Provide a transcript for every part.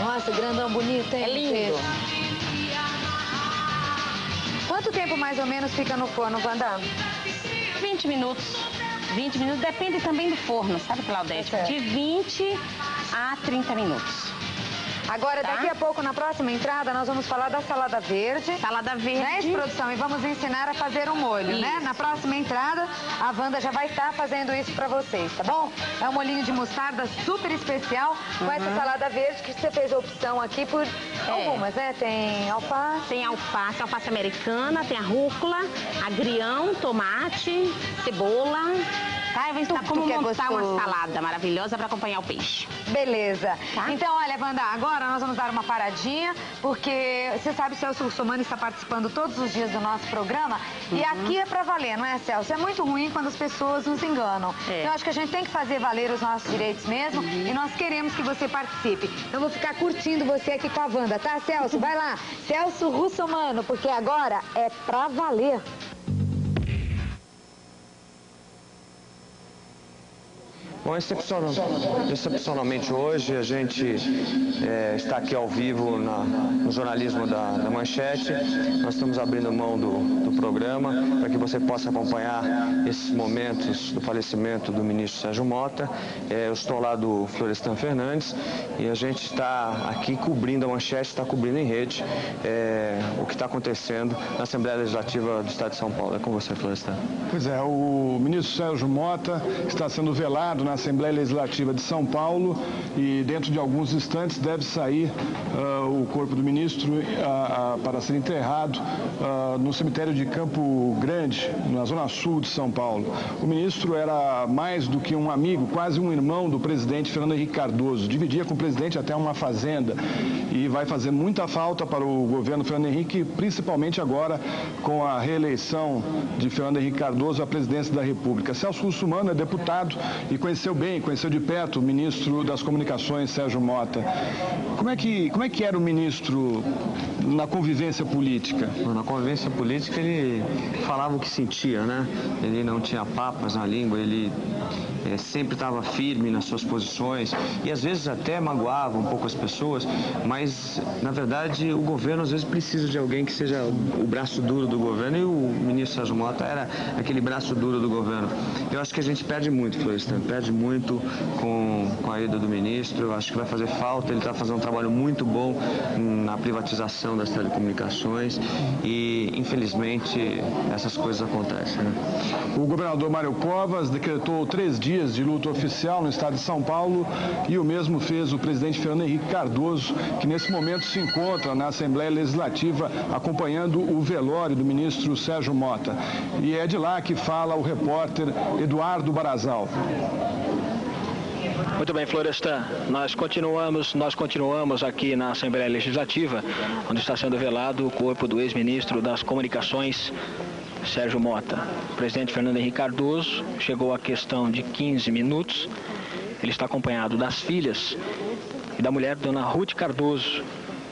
Nossa, grandão bonito, hein? É lindo. Quanto tempo mais ou menos fica no forno, Wanda? 20 minutos. 20 minutos, depende também do forno, sabe, Claudete? De 20 a 30 minutos. Agora, daqui a pouco, na próxima entrada, nós vamos falar da salada verde. Salada verde. Né, produção? E vamos ensinar a fazer um molho, né? Na próxima entrada, a Wanda já vai estar fazendo isso pra vocês, tá bom? É um molhinho de mostarda super especial com essa salada verde que você fez a opção aqui por algumas, né? Tem alface. Tem alface americana, tem a rúcula, agrião, tomate, cebola. Tá? Eu vou ensinar como montar uma salada maravilhosa para acompanhar o peixe. Beleza. Tá? Então, olha, Wanda, agora nós vamos dar uma paradinha, porque você sabe que o Celso Russomano está participando todos os dias do nosso programa, e aqui é pra valer, não é, Celso? É muito ruim quando as pessoas nos enganam. Então, eu acho que a gente tem que fazer valer os nossos direitos mesmo, e nós queremos que você participe. Então, eu vou ficar curtindo você aqui com a Wanda, tá, Celso? Vai lá, Celso Russomano, porque agora é pra valer. Bom, excepcionalmente hoje a gente está aqui ao vivo no jornalismo da Manchete. Nós estamos abrindo mão do programa para que você possa acompanhar esses momentos do falecimento do ministro Sérgio Mota. Eu estou lá do Florestan Fernandes e a gente está aqui cobrindo a Manchete, está cobrindo em rede o que está acontecendo na Assembleia Legislativa do Estado de São Paulo. É com você, Florestan. Pois é, o ministro Sérgio Mota está sendo velado na Assembleia Legislativa de São Paulo e dentro de alguns instantes deve sair o corpo do ministro para ser enterrado no cemitério de Campo Grande, na zona sul de São Paulo. O ministro era mais do que um amigo, quase um irmão do presidente Fernando Henrique Cardoso, dividia com o presidente até uma fazenda e vai fazer muita falta para o governo Fernando Henrique, principalmente agora com a reeleição de Fernando Henrique Cardoso à presidência da República. Celso Russomano é deputado e conheceu de perto o ministro das Comunicações, Sérgio Mota. Como é que era o ministro na convivência política? Na convivência política ele falava o que sentia, né? Ele não tinha papas na língua, ele sempre estava firme nas suas posições e às vezes até magoava um pouco as pessoas, mas na verdade o governo às vezes precisa de alguém que seja o braço duro do governo e o ministro Sérgio Mota era aquele braço duro do governo. Eu acho que a gente perde muito, Florestan, perde muito com a ida do ministro. Eu acho que vai fazer falta, ele está fazendo um trabalho muito bom na privatização das telecomunicações e infelizmente essas coisas acontecem, né? O governador Mário Covas decretou 3 dias de luto oficial no estado de São Paulo e o mesmo fez o presidente Fernando Henrique Cardoso, que nesse momento se encontra na Assembleia Legislativa acompanhando o velório do ministro Sérgio Mota. E é de lá que fala o repórter Eduardo Barazal. Muito bem, Florestan, nós continuamos aqui na Assembleia Legislativa, onde está sendo velado o corpo do ex-ministro das Comunicações, Sérgio Mota. O presidente Fernando Henrique Cardoso chegou à questão de 15 minutos. Ele está acompanhado das filhas e da mulher, dona Ruth Cardoso,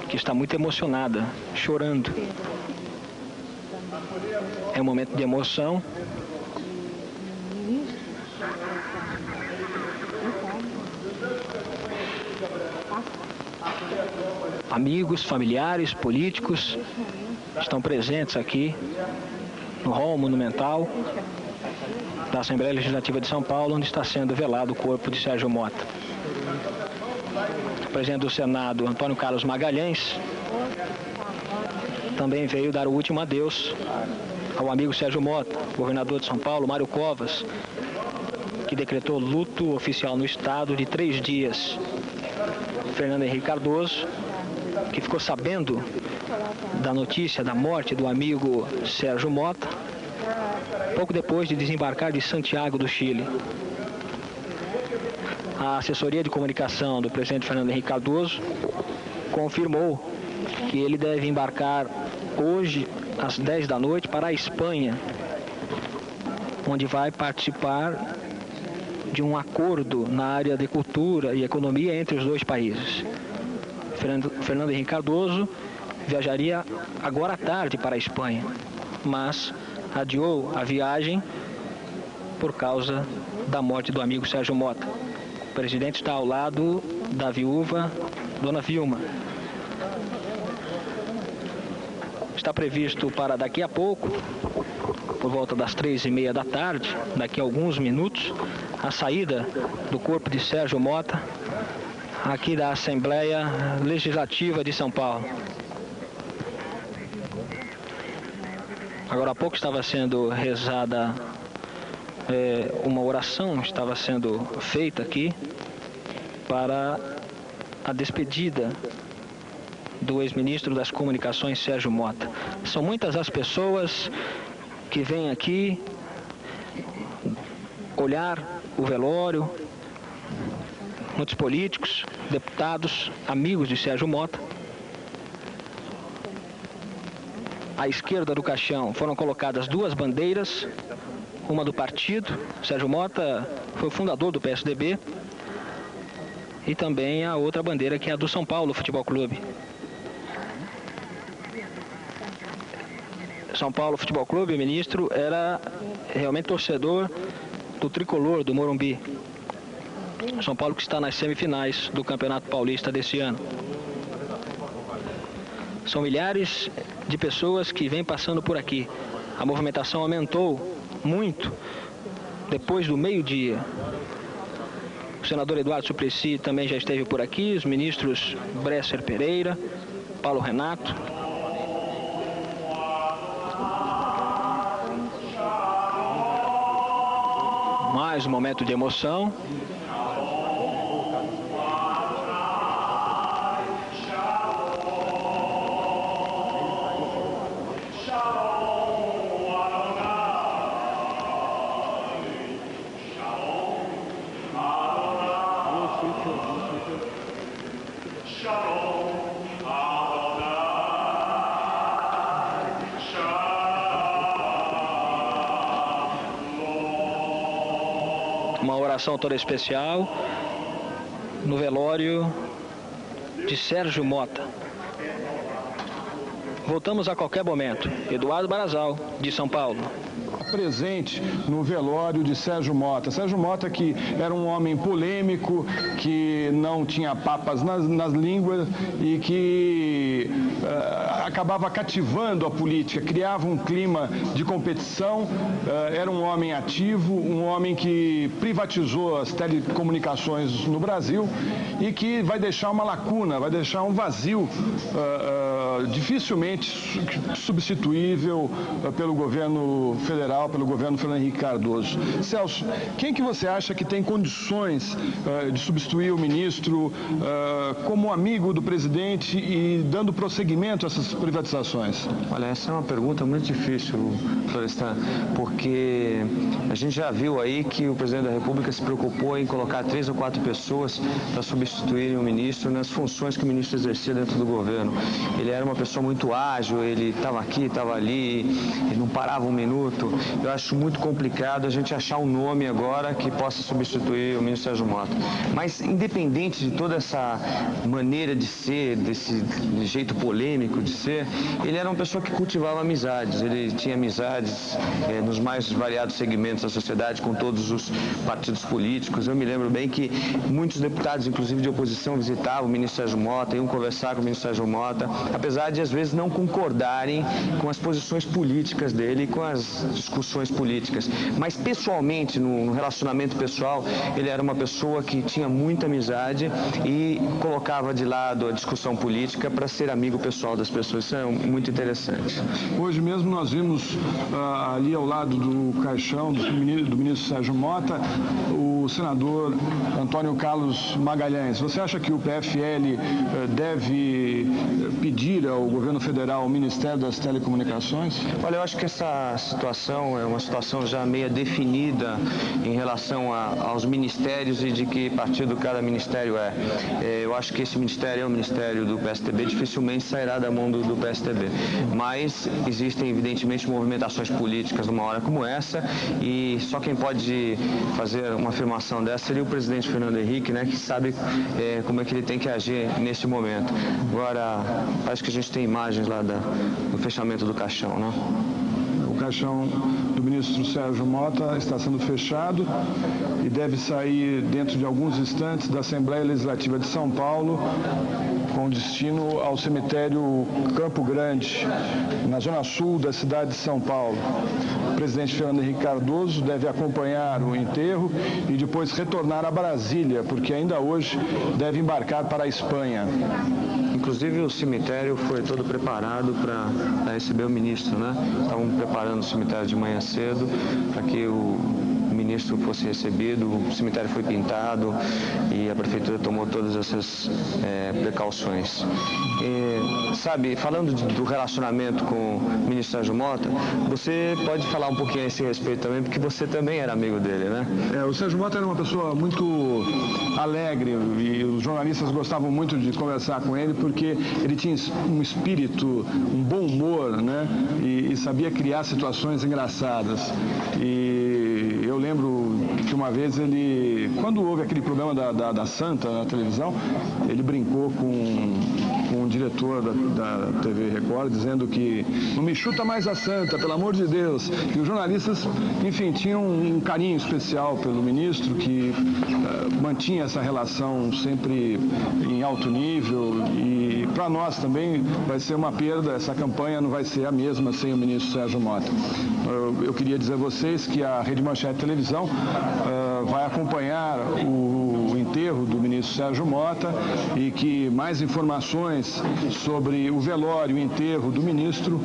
que está muito emocionada, chorando. É um momento de emoção. Amigos, familiares, políticos estão presentes aqui no hall monumental da Assembleia Legislativa de São Paulo, onde está sendo velado o corpo de Sérgio Mota. O presidente do Senado, Antônio Carlos Magalhães, também veio dar o último adeus ao amigo Sérgio Mota. O governador de São Paulo, Mário Covas, que decretou luto oficial no estado de 3 dias. Fernando Henrique Cardoso, que ficou sabendo da notícia da morte do amigo Sérgio Mota, pouco depois de desembarcar de Santiago do Chile. A assessoria de comunicação do presidente Fernando Henrique Cardoso confirmou que ele deve embarcar hoje às 10 da noite para a Espanha, onde vai participar de um acordo na área de cultura e economia entre os dois países. Fernando Henrique Cardoso viajaria agora à tarde para a Espanha, mas adiou a viagem por causa da morte do amigo Sérgio Mota. O presidente está ao lado da viúva, Dona Vilma. Está previsto para daqui a pouco, por volta das 3h30 da tarde, daqui a alguns minutos, a saída do corpo de Sérgio Mota aqui da Assembleia Legislativa de São Paulo. Agora há pouco estava sendo rezada uma oração, estava sendo feita aqui para a despedida do ex-ministro das Comunicações, Sérgio Mota. São muitas as pessoas que vêm aqui olhar o velório, muitos políticos, deputados, amigos de Sérgio Mota. À esquerda do caixão foram colocadas duas bandeiras, uma do partido. Sérgio Mota foi o fundador do PSDB, e também a outra bandeira, que é a do São Paulo Futebol Clube. São Paulo Futebol Clube, o ministro era realmente torcedor do tricolor do Morumbi. São Paulo que está nas semifinais do Campeonato Paulista desse ano. São milhares de pessoas que vêm passando por aqui. A movimentação aumentou muito depois do meio-dia. O senador Eduardo Suplicy também já esteve por aqui, os ministros Bresser Pereira, Paulo Renato. Mais um momento de emoção. Uma oração toda especial no velório de Sérgio Mota. Voltamos a qualquer momento. Eduardo Barazal, de São Paulo. Presente no velório de Sérgio Mota. Sérgio Mota, que era um homem polêmico, que não tinha papas nas línguas e que acabava cativando a política, criava um clima de competição, era um homem ativo, um homem que privatizou as telecomunicações no Brasil e que vai deixar uma lacuna, vai deixar um vazio dificilmente substituível pelo governo federal, pelo governo Fernando Henrique Cardoso. Celso, quem que você acha que tem condições de substituir o ministro como amigo do presidente e dando prosseguimento a essas privatizações? Olha, essa é uma pergunta muito difícil, Florestan, porque a gente já viu aí que o presidente da República se preocupou em colocar 3 ou 4 pessoas para substituírem o ministro nas funções que o ministro exercia dentro do governo. Ele era uma pessoa muito ágil, ele estava aqui, estava ali, ele não parava um minuto. Eu acho muito complicado a gente achar um nome agora que possa substituir o ministro Sérgio Mota. Mas, independente de toda essa maneira de ser, desse jeito polêmico de ser, ele era uma pessoa que cultivava amizades. Ele tinha amizades nos mais variados segmentos da sociedade, com todos os partidos políticos. Eu me lembro bem que muitos deputados, inclusive de oposição, visitavam o ministro Sérgio Mota, iam conversar com o ministro Sérgio Mota, apesar de, às vezes, não concordarem com as posições políticas dele e com as discussões políticas. Mas, pessoalmente, no relacionamento pessoal, ele era uma pessoa que tinha muita amizade e colocava de lado a discussão política para ser amigo pessoal das pessoas. Isso é muito interessante. Hoje mesmo nós vimos ali ao lado do caixão do ministro Sérgio Mota, o senador Antônio Carlos Magalhães. Você acha que o PFL deve pedir ao governo federal o Ministério das Telecomunicações? Olha, eu acho que essa situação é uma situação já meio definida em relação aos ministérios e de que partido cada ministério é. Eu acho que esse ministério é o ministério do PSDB, dificilmente sairá da mão do PSDB. Mas existem, evidentemente, movimentações políticas numa hora como essa, e só quem pode fazer uma afirmação dessa seria o presidente Fernando Henrique, né, que sabe como é que ele tem que agir nesse momento. Agora, parece que a gente tem imagens lá do fechamento do caixão, né? O caixão do ministro Sérgio Mota está sendo fechado e deve sair dentro de alguns instantes da Assembleia Legislativa de São Paulo, com destino ao cemitério Campo Grande, na zona sul da cidade de São Paulo. O presidente Fernando Henrique Cardoso deve acompanhar o enterro e depois retornar a Brasília, porque ainda hoje deve embarcar para a Espanha. Inclusive o cemitério foi todo preparado para receber o ministro, né? Estavam preparando o cemitério de manhã cedo para que o ministro fosse recebido, o cemitério foi pintado e a prefeitura tomou todas essas precauções. Sabe, falando do relacionamento com o ministro Sérgio Mota, você pode falar um pouquinho a esse respeito também, porque você também era amigo dele, né? O Sérgio Mota era uma pessoa muito alegre e os jornalistas gostavam muito de conversar com ele porque ele tinha um espírito, um bom humor, né? E sabia criar situações engraçadas. E eu lembro que uma vez ele, quando houve aquele problema da Santa na televisão, ele brincou com o diretor da TV Record, dizendo que não me chuta mais a Santa, pelo amor de Deus. E os jornalistas, enfim, tinham um carinho especial pelo ministro, que mantinha essa relação sempre em alto nível. E para nós também vai ser uma perda, essa campanha não vai ser a mesma sem o ministro Sérgio Mota. Eu queria dizer a vocês que a Rede Manchete Televisão vai acompanhar o enterro do ministro Sérgio Mota e que mais informações sobre o velório e o enterro do ministro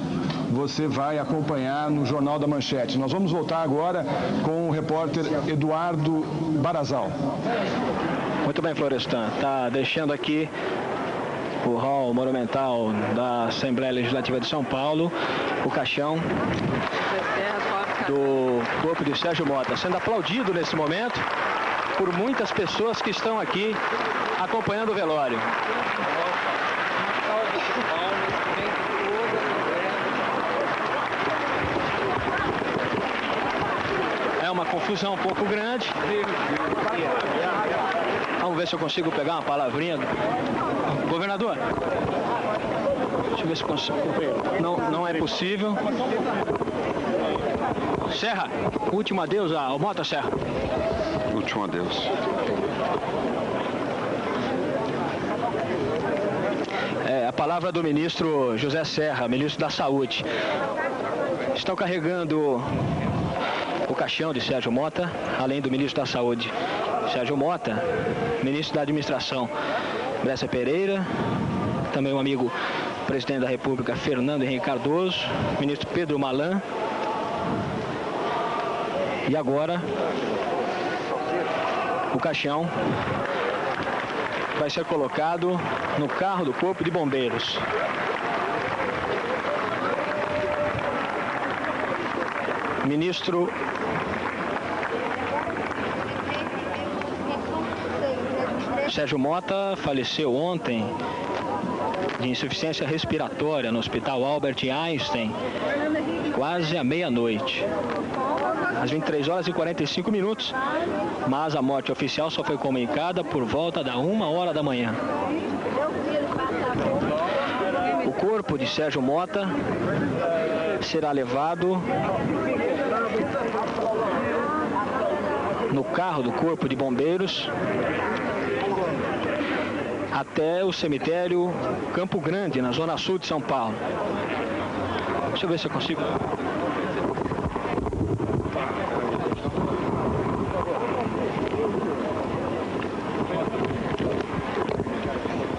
você vai acompanhar no Jornal da Manchete. Nós vamos voltar agora com o repórter Eduardo Barazal. Muito bem, Florestan. Está deixando aqui o hall monumental da Assembleia Legislativa de São Paulo, o caixão do corpo de Sérgio Mota, sendo aplaudido nesse momento por muitas pessoas que estão aqui acompanhando o velório. É uma confusão um pouco grande. Vamos ver se eu consigo pegar uma palavrinha. Governador, deixa eu ver se consigo. Não é possível. Serra, último adeus ao Mota, Serra. Último adeus. A palavra do ministro José Serra, ministro da Saúde. Estão carregando o caixão de Sérgio Mota, além do ministro da Saúde, Sérgio Mota, ministro da Administração, Brescia Pereira, também o amigo presidente da República, Fernando Henrique Cardoso, ministro Pedro Malan. E agora, o caixão vai ser colocado no carro do Corpo de Bombeiros. Ministro Sérgio Mota faleceu ontem de insuficiência respiratória no Hospital Albert Einstein, quase à meia-noite. Às 23 horas e 45 minutos, mas a morte oficial só foi comunicada por volta da 1h da manhã. O corpo de Sérgio Mota será levado no carro do Corpo de Bombeiros até o cemitério Campo Grande, na zona sul de São Paulo. Deixa eu ver se eu consigo.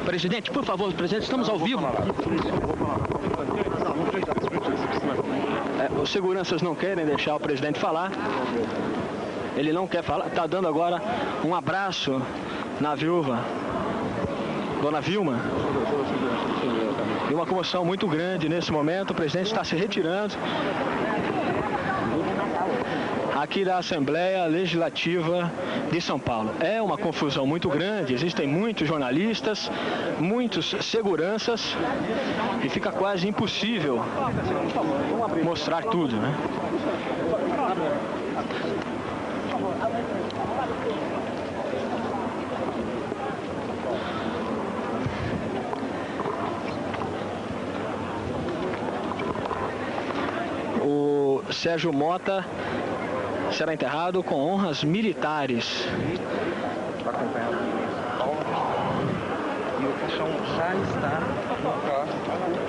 Presidente, por favor, presidente, estamos ao vivo. Os seguranças não querem deixar o presidente falar. Ele não quer falar. Está dando agora um abraço na viúva, Dona Vilma. E uma comoção muito grande nesse momento. O presidente está se retirando aqui da Assembleia Legislativa de São Paulo. É uma confusão muito grande, existem muitos jornalistas, muitos seguranças e fica quase impossível mostrar tudo, né? Sérgio Mota será enterrado com honras militares.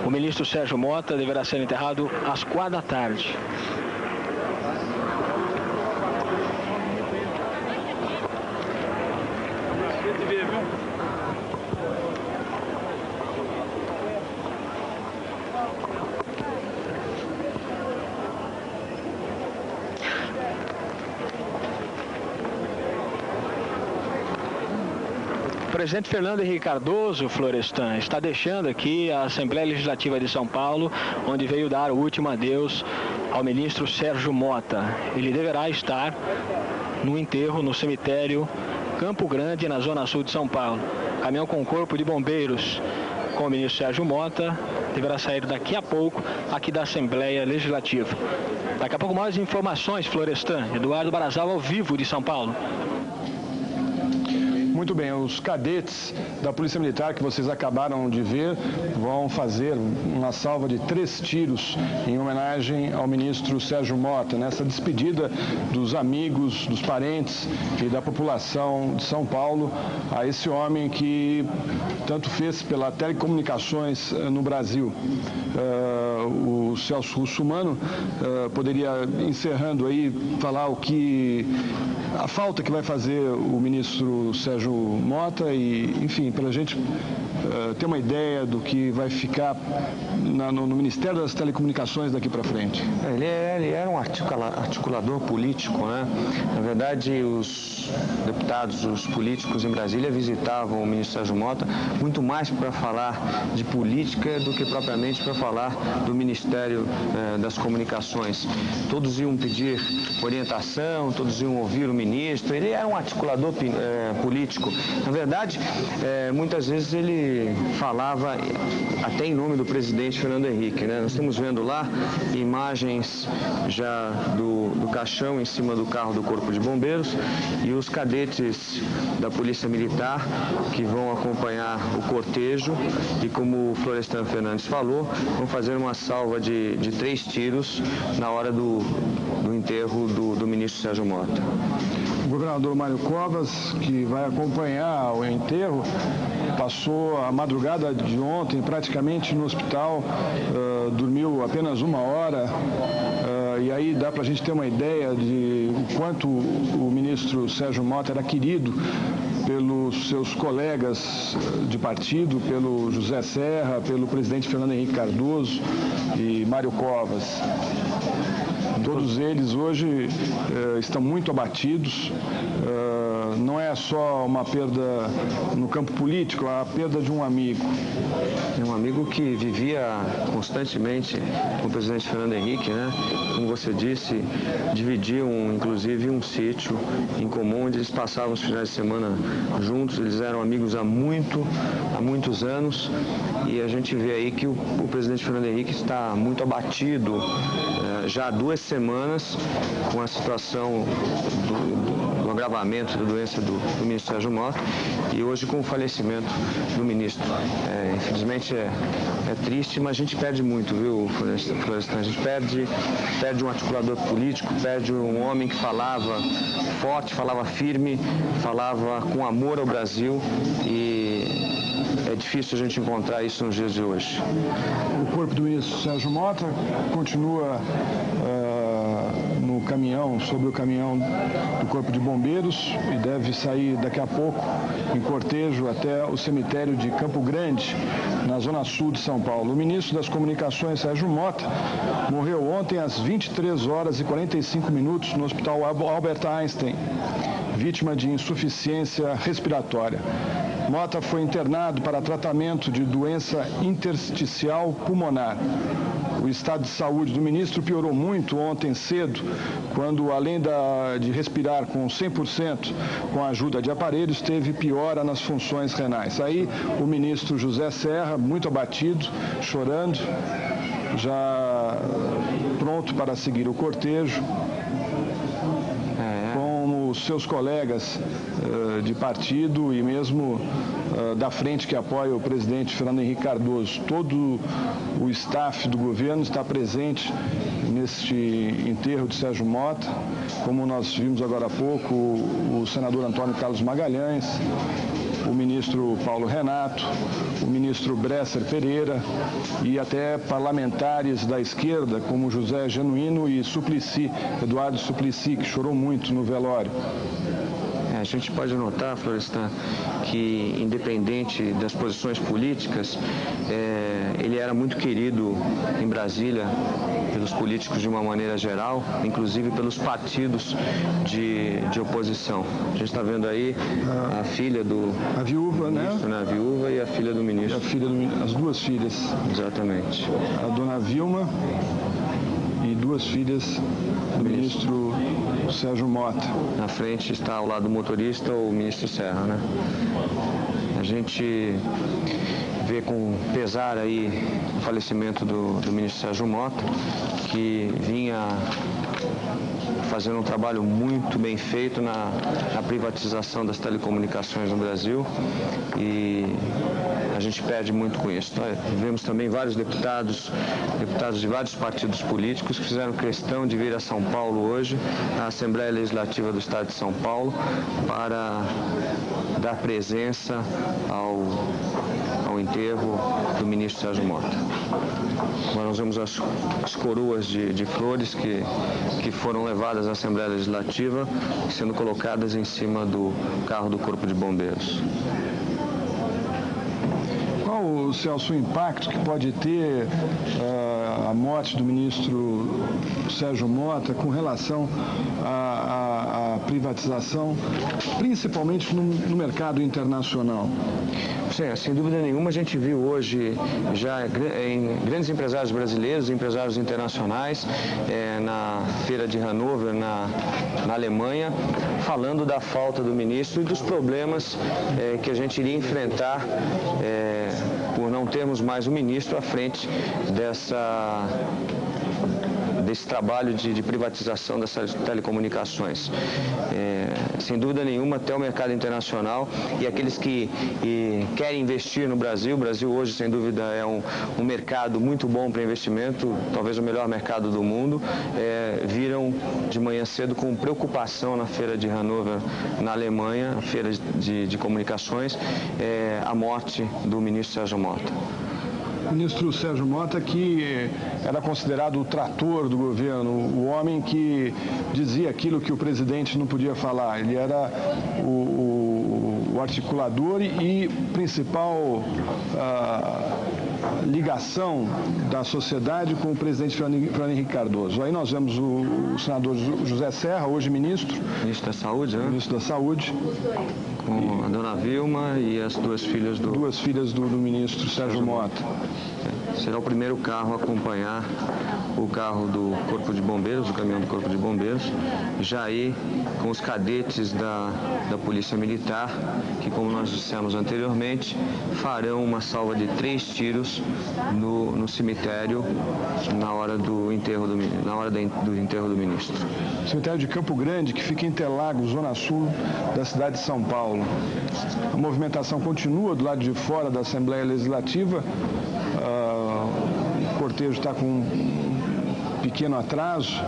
O ministro Sérgio Mota deverá ser enterrado às 16h. O presidente Fernando Henrique Cardoso, Florestan, está deixando aqui a Assembleia Legislativa de São Paulo, onde veio dar o último adeus ao ministro Sérgio Mota. Ele deverá estar no enterro no cemitério Campo Grande, na zona sul de São Paulo. Caminhão com corpo de bombeiros com o ministro Sérgio Mota deverá sair daqui a pouco aqui da Assembleia Legislativa. Daqui a pouco mais informações, Florestan. Eduardo Barazal, ao vivo de São Paulo. Muito bem, os cadetes da Polícia Militar que vocês acabaram de ver vão fazer uma salva de 3 tiros em homenagem ao ministro Sérgio Mota, nessa despedida dos amigos, dos parentes e da população de São Paulo a esse homem que tanto fez pela telecomunicações no Brasil. O Celso Russomano poderia, encerrando aí, falar a falta que vai fazer o ministro Sérgio Mota e, enfim, para a gente ter uma ideia do que vai ficar no Ministério das Telecomunicações daqui para frente. Ele era um articulador político, né? Na verdade, os deputados, os políticos em Brasília visitavam o ministro Sérgio Mota muito mais para falar de política do que propriamente para falar do Ministério das Comunicações. Todos iam pedir orientação, todos iam ouvir o ministro. Ele era um articulador político. Na verdade, muitas vezes ele falava até em nome do presidente Fernando Henrique, né? Nós estamos vendo lá imagens já do caixão em cima do carro do Corpo de Bombeiros e os cadetes da Polícia Militar que vão acompanhar o cortejo e, como o Florestan Fernandes falou, vão fazer uma salva de 3 tiros na hora do enterro do ministro Sérgio Mota. O governador Mário Covas, que vai acompanhar o enterro, passou a madrugada de ontem praticamente no hospital, dormiu apenas 1 hora, e aí dá para a gente ter uma ideia de o quanto o ministro Sérgio Mota era querido pelos seus colegas de partido, pelo José Serra, pelo presidente Fernando Henrique Cardoso e Mário Covas. Todos eles hoje estão muito abatidos. Não é só uma perda no campo político, é a perda de um amigo. É um amigo que vivia constantemente com o presidente Fernando Henrique, né? Como você disse, dividiam inclusive um sítio em comum, onde eles passavam os finais de semana juntos. Eles eram amigos há muitos anos, e a gente vê aí que o presidente Fernando Henrique está muito abatido já há 2 semanas com a situação do agravamento da doença do ministro Sérgio Mota e hoje com o falecimento do ministro. Infelizmente é triste, mas a gente perde muito, viu, Florestan? A gente perde um articulador político, perde um homem que falava forte, falava firme, falava com amor ao Brasil, e é difícil a gente encontrar isso nos dias de hoje. O corpo do ministro Sérgio Mota continua no caminhão, sobre o caminhão do Corpo de Bombeiros, e deve sair daqui a pouco em cortejo até o cemitério de Campo Grande, na zona sul de São Paulo. O ministro das Comunicações, Sérgio Mota, morreu ontem às 23h45 no Hospital Albert Einstein, vítima de insuficiência respiratória. Mota foi internado para tratamento de doença intersticial pulmonar. O estado de saúde do ministro piorou muito ontem cedo, quando, além de respirar com 100% com a ajuda de aparelhos, teve piora nas funções renais. Aí o ministro José Serra, muito abatido, chorando, já pronto para seguir o cortejo, como os seus colegas de partido e mesmo da frente que apoia o presidente Fernando Henrique Cardoso. Todo o staff do governo está presente neste enterro de Sérgio Mota, como nós vimos agora há pouco o senador Antônio Carlos Magalhães, o ministro Paulo Renato, o ministro Bresser Pereira e até parlamentares da esquerda, como José Genuíno e Suplicy, Eduardo Suplicy, que chorou muito no velório. A gente pode notar, Florestan, que independente das posições políticas, ele era muito querido em Brasília pelos políticos de uma maneira geral, inclusive pelos partidos de oposição. A gente está vendo aí a filha do... A viúva, ministro, né? A viúva e a filha do ministro. As duas filhas. Exatamente. A dona Vilma e duas filhas do ministro Sérgio Mota. Na frente está ao lado do motorista o ministro Serra, né? A gente vê com pesar aí o falecimento do ministro Sérgio Mota, que vinha fazendo um trabalho muito bem feito na privatização das telecomunicações no Brasil, e a gente perde muito com isso. Vemos também vários deputados de vários partidos políticos que fizeram questão de vir a São Paulo hoje, à Assembleia Legislativa do Estado de São Paulo, para dar presença ao enterro do ministro Sérgio Mota. Agora nós vemos as coroas de flores que foram levadas à Assembleia Legislativa, sendo colocadas em cima do carro do Corpo de Bombeiros. Qual, Celso, o impacto que pode ter a morte do ministro Sérgio Mota com relação à privatização, principalmente no mercado internacional? Sim, sem dúvida nenhuma, a gente viu hoje já em grandes empresários brasileiros, empresários internacionais, na Feira de Hannover, na Alemanha, falando da falta do ministro e dos problemas que a gente iria enfrentar por não termos mais o ministro à frente desse trabalho de privatização dessas telecomunicações. Sem dúvida nenhuma, até o mercado internacional e aqueles que querem investir no Brasil. O Brasil hoje, sem dúvida, é um mercado muito bom para investimento, talvez o melhor mercado do mundo, viram de manhã cedo com preocupação na Feira de Hannover, na Alemanha, a feira de comunicações, a morte do ministro Sérgio Mota. O ministro Sérgio Mota, que era considerado o trator do governo, o homem que dizia aquilo que o presidente não podia falar. Ele era o articulador e principal ligação da sociedade com o presidente Fernando Henrique Cardoso. Aí nós vemos o senador José Serra, hoje ministro. Ministro da Saúde, né? Ministro da Saúde. Com a dona Vilma e as duas filhas do ministro Sérgio Mota. Será o primeiro carro a acompanhar o carro do Corpo de Bombeiros, o caminhão do Corpo de Bombeiros, já aí com os cadetes da Polícia Militar, que, como nós dissemos anteriormente, farão uma salva de 3 tiros no cemitério na hora do enterro do ministro. Cemitério de Campo Grande, que fica em Interlagos, zona sul da cidade de São Paulo. A movimentação continua do lado de fora da Assembleia Legislativa. O cortejo está com um pequeno atraso,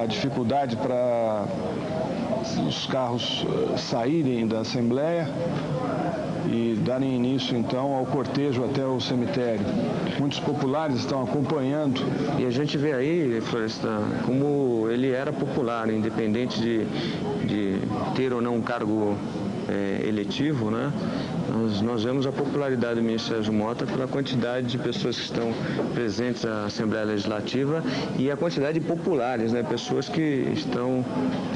a dificuldade para os carros saírem da Assembleia e darem início, então, ao cortejo até o cemitério. Muitos populares estão acompanhando. E a gente vê aí, Florestan, como ele era popular, independente de ter ou não um cargo eletivo, né? Nós vemos a popularidade do ministro Sérgio Mota pela quantidade de pessoas que estão presentes na Assembleia Legislativa e a quantidade de populares, né? Pessoas que estão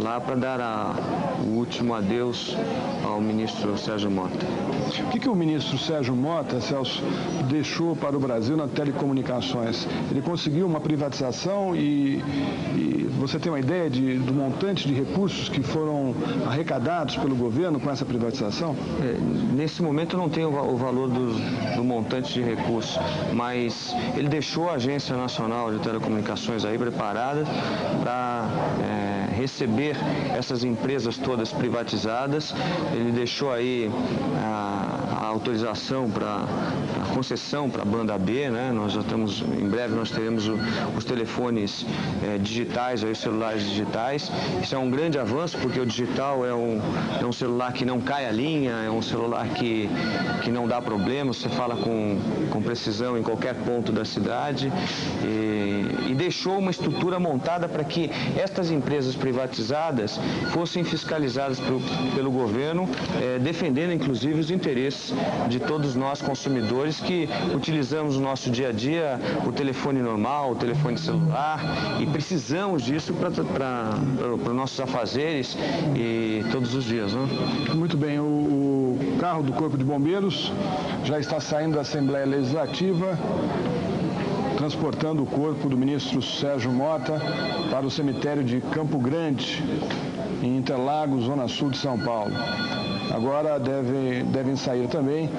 lá para dar o último adeus ao ministro Sérgio Mota. O que o ministro Sérgio Mota, Celso, deixou para o Brasil nas telecomunicações? Ele conseguiu uma privatização e você tem uma ideia do montante de recursos que foram arrecadados pelo governo com essa privatização? Nesse momento eu não tenho o valor do montante de recursos, mas ele deixou a Agência Nacional de Telecomunicações aí preparada para receber essas empresas todas privatizadas. Ele deixou aí a autorização para a concessão para a banda B, né? Nós já estamos, em breve nós teremos os telefones digitais, aí, os celulares digitais. Isso é um grande avanço, porque o digital é um celular que não cai a linha, é um celular que não dá problema, você fala com precisão em qualquer ponto da cidade, e deixou uma estrutura montada para que estas empresas privatizadas fossem fiscalizadas pelo governo, defendendo inclusive os interesses de todos nós consumidores que utilizamos no nosso dia a dia o telefone normal, o telefone celular, e precisamos disso para nossos afazeres e todos os dias, né? Muito bem, o carro do Corpo de Bombeiros já está saindo da Assembleia Legislativa, transportando o corpo do ministro Sérgio Mota para o cemitério de Campo Grande, em Interlagos, Zona Sul de São Paulo. Agora devem sair também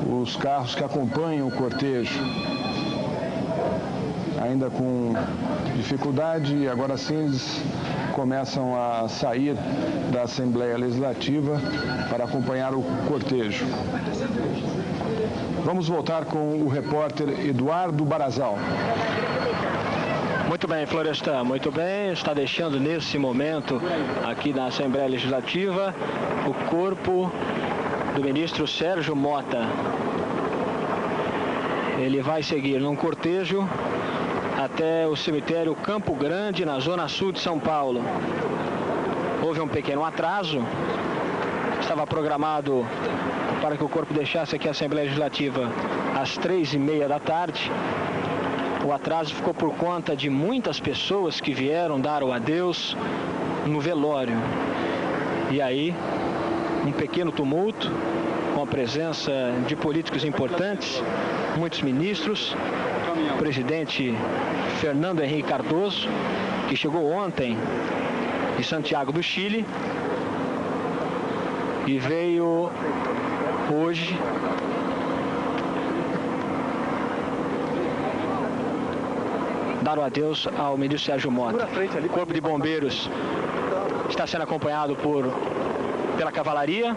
os carros que acompanham o cortejo. Ainda com dificuldade, agora sim eles começam a sair da Assembleia Legislativa para acompanhar o cortejo. Vamos voltar com o repórter Eduardo Barazal. Muito bem, Florestan, muito bem. Está deixando nesse momento aqui na Assembleia Legislativa o corpo do ministro Sérgio Mota. Ele vai seguir num cortejo até o cemitério Campo Grande, na Zona Sul de São Paulo. Houve um pequeno atraso. Estava programado para que o corpo deixasse aqui a Assembleia Legislativa às 3h30 da tarde. O atraso ficou por conta de muitas pessoas que vieram dar o adeus no velório. E aí, um pequeno tumulto, com a presença de políticos importantes, muitos ministros, o presidente Fernando Henrique Cardoso, que chegou ontem de Santiago do Chile e veio hoje dar o adeus ao ministro Sérgio Mota. O Corpo de Bombeiros está sendo acompanhado pela cavalaria.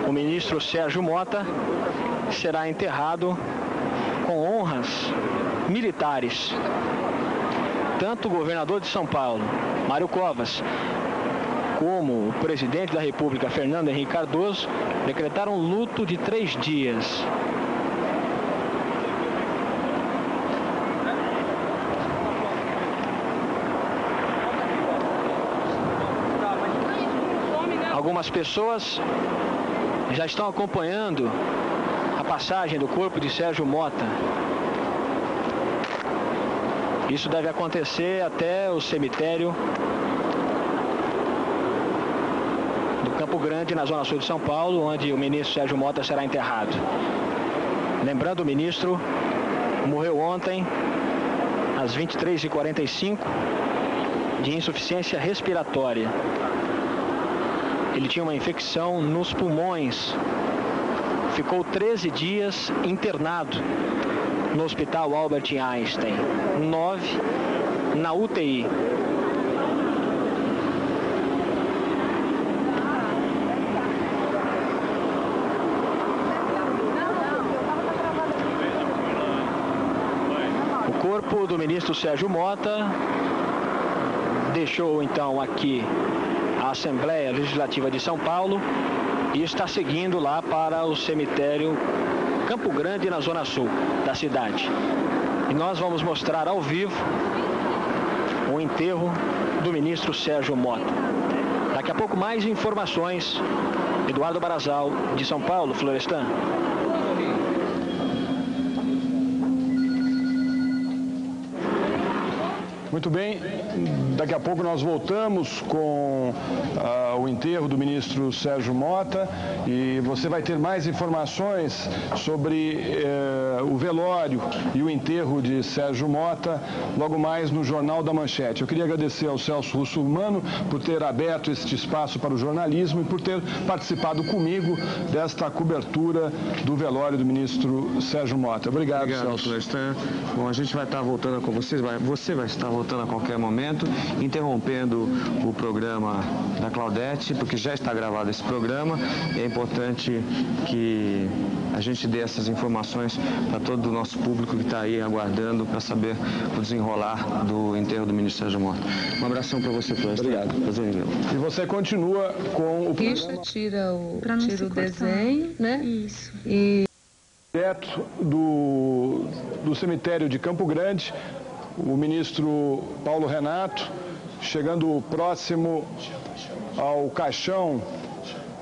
O ministro Sérgio Mota será enterrado com honras militares. Tanto o governador de São Paulo, Mário Covas, como o presidente da República, Fernando Henrique Cardoso, decretaram luto de 3 dias. Algumas pessoas já estão acompanhando a passagem do corpo de Sérgio Mota. Isso deve acontecer até o cemitério do Campo Grande, na Zona Sul de São Paulo, onde o ministro Sérgio Mota será enterrado. Lembrando, o ministro morreu ontem, às 23h45, de insuficiência respiratória. Ele tinha uma infecção nos pulmões. Ficou 13 dias internado no Hospital Albert Einstein, 9 na UTI. O corpo do ministro Sérgio Mota deixou então aqui a Assembleia Legislativa de São Paulo e está seguindo lá para o cemitério Campo Grande, na Zona Sul da cidade. E nós vamos mostrar ao vivo o enterro do ministro Sérgio Mota. Daqui a pouco mais informações. Eduardo Barazal, de São Paulo, Florestan. Muito bem, daqui a pouco nós voltamos com o enterro do ministro Sérgio Mota e você vai ter mais informações sobre o velório e o enterro de Sérgio Mota logo mais no Jornal da Manchete. Eu queria agradecer ao Celso Russomano por ter aberto este espaço para o jornalismo e por ter participado comigo desta cobertura do velório do ministro Sérgio Mota. Obrigado, Celso. Bom, a gente vai estar voltando com vocês, você vai estar voltando voltando a qualquer momento, interrompendo o programa da Claudete, porque já está gravado esse programa. É importante que a gente dê essas informações para todo o nosso público que está aí aguardando para saber o desenrolar do enterro do ministro Sérgio Mota. Um abração para você, Flávio. Obrigado. Prazer em vê-lo. E você continua com o programa... Tira o desenho, né? Isso. E direto do cemitério de Campo Grande, o ministro Paulo Renato, chegando próximo ao caixão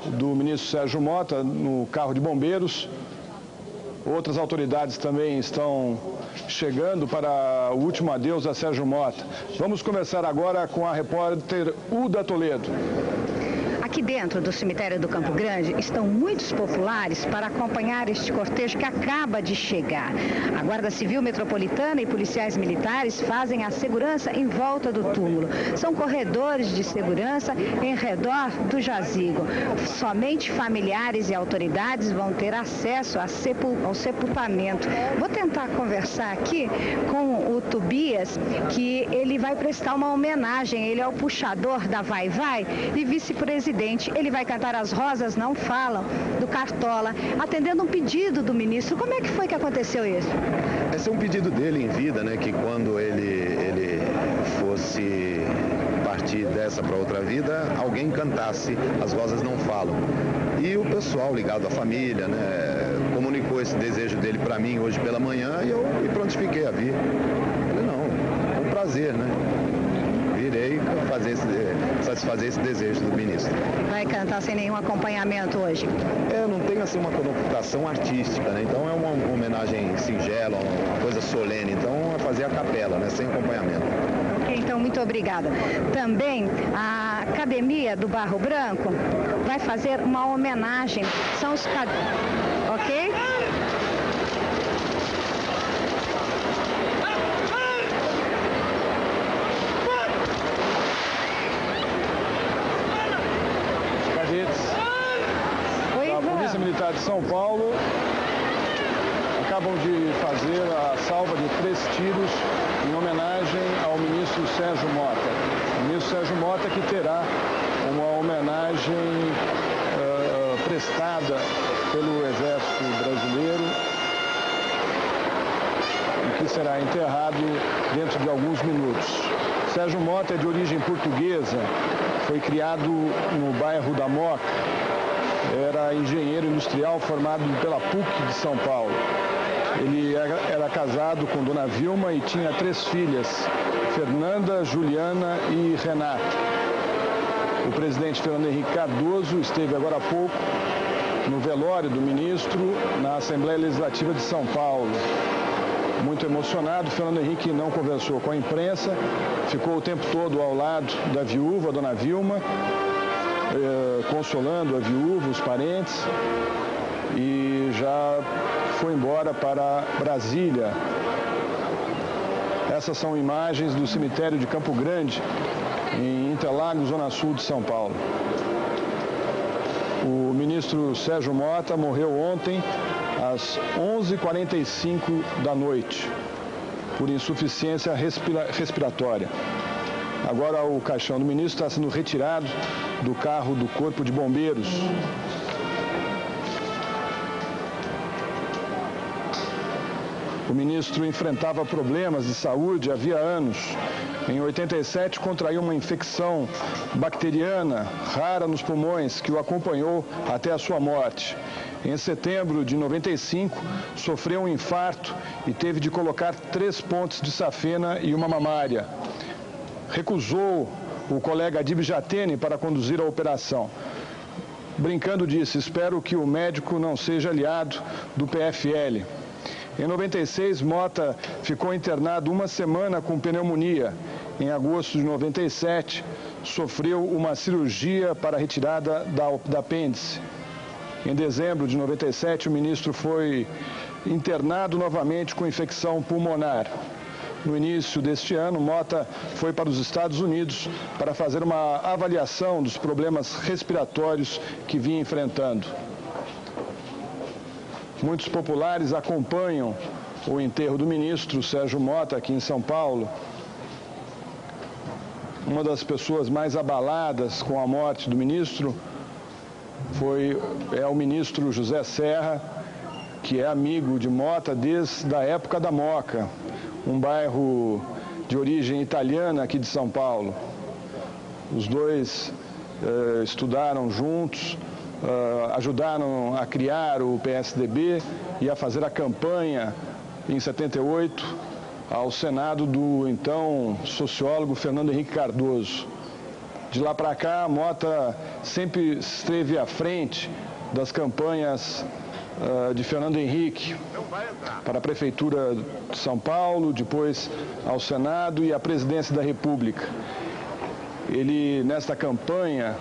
do ministro Sérgio Mota, no carro de bombeiros. Outras autoridades também estão chegando para o último adeus a Sérgio Mota. Vamos conversar agora com a repórter Uda Toledo. Aqui dentro do cemitério do Campo Grande estão muitos populares para acompanhar este cortejo que acaba de chegar. A Guarda Civil Metropolitana e policiais militares fazem a segurança em volta do túmulo. São corredores de segurança em redor do jazigo. Somente familiares e autoridades vão ter acesso ao sepultamento. Vou tentar conversar aqui com o Tobias, que ele vai prestar uma homenagem. Ele é o puxador da Vai Vai e vice-presidente. Ele vai cantar As Rosas Não Falam, do Cartola, atendendo um pedido do ministro. Como é que foi que aconteceu isso? Esse é um pedido dele em vida, né? Que quando ele fosse partir dessa para outra vida, alguém cantasse As Rosas Não Falam. E o pessoal ligado à família, né? Comunicou esse desejo dele para mim hoje pela manhã e eu me prontifiquei a vir. Falei, não, é um prazer, né? Virei satisfazer esse desejo do ministro. Vai cantar sem nenhum acompanhamento hoje? Não tem assim uma conotação artística, né? Então é uma homenagem singela, uma coisa solene. Então é fazer a capela, né? Sem acompanhamento. Ok, então muito obrigada. Também a Academia do Barro Branco vai fazer uma homenagem. São os ok? Polícia Militar de São Paulo acabam de fazer a salva de 3 tiros em homenagem ao ministro Sérgio Mota. O ministro Sérgio Mota que terá uma homenagem prestada pelo Exército Brasileiro e que será enterrado dentro de alguns minutos. Sérgio Mota é de origem portuguesa, foi criado no bairro da Moca. Era engenheiro industrial formado pela PUC de São Paulo. Ele era casado com Dona Vilma e tinha 3 filhas, Fernanda, Juliana e Renata. O presidente Fernando Henrique Cardoso esteve agora há pouco no velório do ministro na Assembleia Legislativa de São Paulo. Muito emocionado, Fernando Henrique não conversou com a imprensa, ficou o tempo todo ao lado da viúva, Dona Vilma, consolando a viúva, os parentes, e já foi embora para Brasília. Essas são imagens do cemitério de Campo Grande, em Interlagos, Zona Sul de São Paulo. O ministro Sérgio Mota morreu ontem às 11h45 da noite, por insuficiência respiratória. Agora o caixão do ministro está sendo retirado do carro do Corpo de Bombeiros. O ministro enfrentava problemas de saúde havia anos. Em 87, contraiu uma infecção bacteriana rara nos pulmões que o acompanhou até a sua morte. Em setembro de 95, sofreu um infarto e teve de colocar 3 pontes de safena e uma mamária. Recusou o colega Adib Jatene para conduzir a operação. Brincando disse, espero que o médico não seja aliado do PFL. Em 96, Mota ficou internado 1 semana com pneumonia. Em agosto de 97, sofreu uma cirurgia para a retirada da apêndice. Em dezembro de 97, o ministro foi internado novamente com infecção pulmonar. No início deste ano, Mota foi para os Estados Unidos para fazer uma avaliação dos problemas respiratórios que vinha enfrentando. Muitos populares acompanham o enterro do ministro Sérgio Mota aqui em São Paulo. Uma das pessoas mais abaladas com a morte do ministro é o ministro José Serra, que é amigo de Mota desde a época da Moca, um bairro de origem italiana aqui de São Paulo. Os dois estudaram juntos, ajudaram a criar o PSDB e a fazer a campanha em 78 ao Senado do então sociólogo Fernando Henrique Cardoso. De lá para cá, Mota sempre esteve à frente das campanhas de Fernando Henrique para a Prefeitura de São Paulo, depois ao Senado e à Presidência da República. Ele, nesta campanha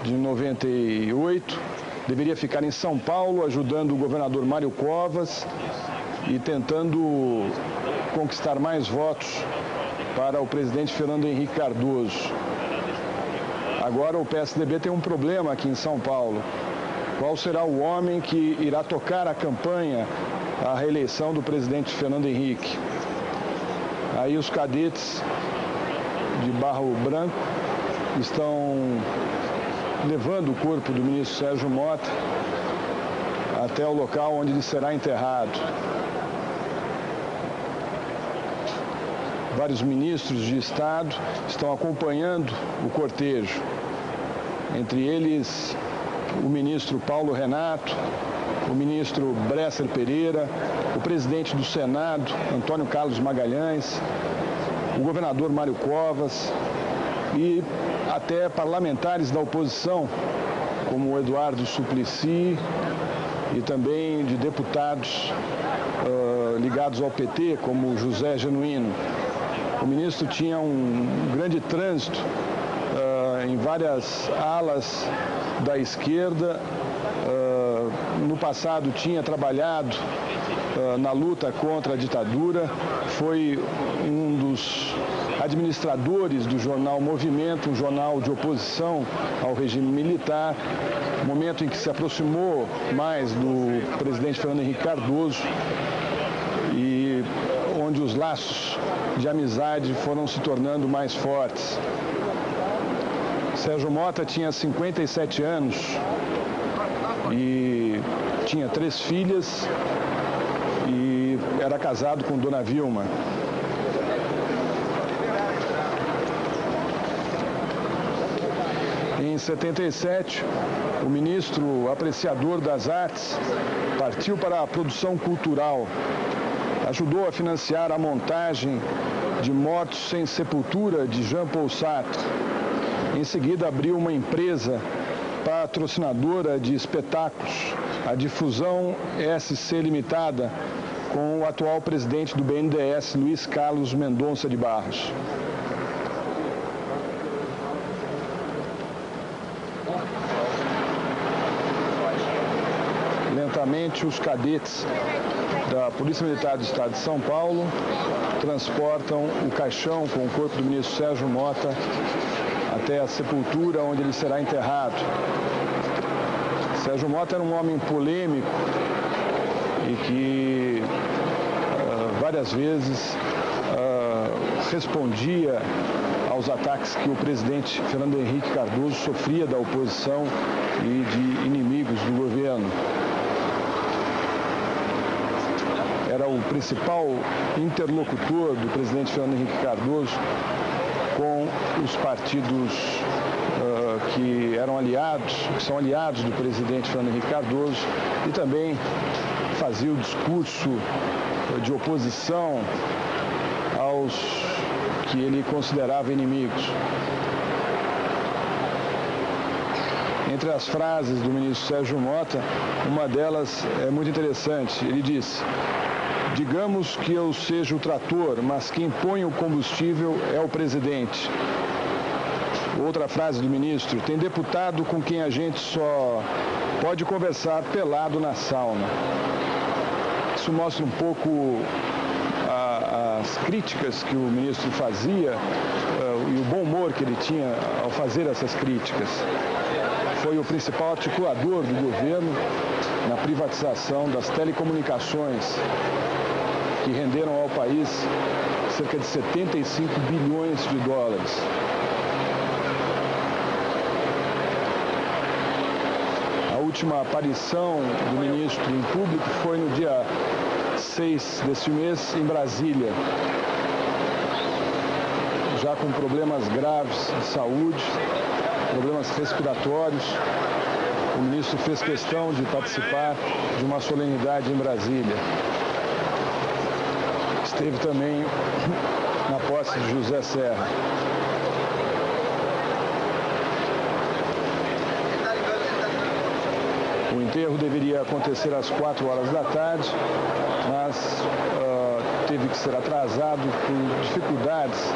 de 98, deveria ficar em São Paulo ajudando o governador Mário Covas e tentando conquistar mais votos para o presidente Fernando Henrique Cardoso. Agora o PSDB tem um problema aqui em São Paulo. Qual será o homem que irá tocar a campanha à reeleição do presidente Fernando Henrique? Aí os cadetes de Barro Branco estão levando o corpo do ministro Sérgio Mota até o local onde ele será enterrado. Vários ministros de Estado estão acompanhando o cortejo. Entre eles, o ministro Paulo Renato, o ministro Bresser Pereira, o presidente do Senado, Antônio Carlos Magalhães, o governador Mário Covas e até parlamentares da oposição, como o Eduardo Suplicy, e também de deputados ligados ao PT, como o José Genuíno. O ministro tinha um grande trânsito em várias alas da esquerda. No passado tinha trabalhado na luta contra a ditadura, foi um dos administradores do jornal Movimento, um jornal de oposição ao regime militar, momento em que se aproximou mais do presidente Fernando Henrique Cardoso e onde os laços de amizade foram se tornando mais fortes. Sérgio Mota tinha 57 anos e tinha 3 filhas e era casado com Dona Vilma. Em 77, o ministro apreciador das artes partiu para a produção cultural. Ajudou a financiar a montagem de Mortos Sem Sepultura, de Jean-Paul Sartre. Em seguida, abriu uma empresa patrocinadora de espetáculos, a Difusão SC Limitada, com o atual presidente do BNDES, Luiz Carlos Mendonça de Barros. Lentamente, os cadetes da Polícia Militar do Estado de São Paulo transportam o caixão com o corpo do ministro Sérgio Mota até a sepultura onde ele será enterrado. Sérgio Mota era um homem polêmico e que várias vezes respondia aos ataques que o presidente Fernando Henrique Cardoso sofria da oposição e de inimigos do governo. Era o principal interlocutor do presidente Fernando Henrique Cardoso com os partidos que eram aliados, que são aliados do presidente Fernando Henrique Cardoso, e também fazia o discurso de oposição aos que ele considerava inimigos. Entre as frases do ministro Sérgio Mota, uma delas é muito interessante. Ele disse: digamos que eu seja o trator, mas quem põe o combustível é o presidente. Outra frase do ministro: tem deputado com quem a gente só pode conversar pelado na sauna. Isso mostra um pouco as críticas que o ministro fazia e o bom humor que ele tinha ao fazer essas críticas. Foi o principal articulador do governo na privatização das telecomunicações, que renderam ao país cerca de 75 bilhões de dólares. A última aparição do ministro em público foi no dia 6 deste mês, em Brasília, já com problemas graves de saúde, problemas respiratórios. O ministro fez questão de participar de uma solenidade em Brasília. Esteve também na posse de José Serra. O enterro deveria acontecer às 4 horas da tarde, mas teve que ser atrasado por dificuldades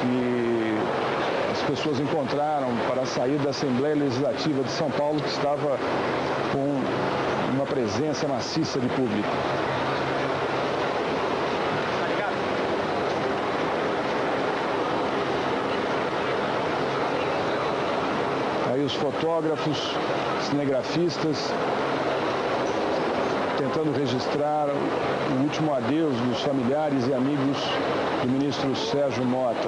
que as pessoas encontraram para sair da Assembleia Legislativa de São Paulo, que estava com uma presença maciça de público. Aí os fotógrafos, cinegrafistas, tentando registrar o último adeus dos familiares e amigos do ministro Sérgio Mota.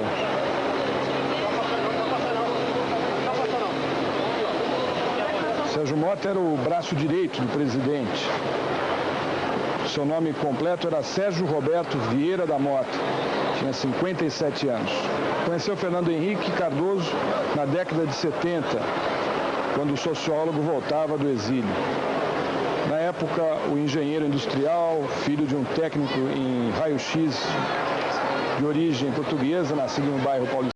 Sérgio Mota era o braço direito do presidente. Seu nome completo era Sérgio Roberto Vieira da Mota. Tinha 57 anos. Conheceu Fernando Henrique Cardoso na década de 70, quando o sociólogo voltava do exílio. Na época, o engenheiro industrial, filho de um técnico em raio-x de origem portuguesa, nascido no bairro paulista,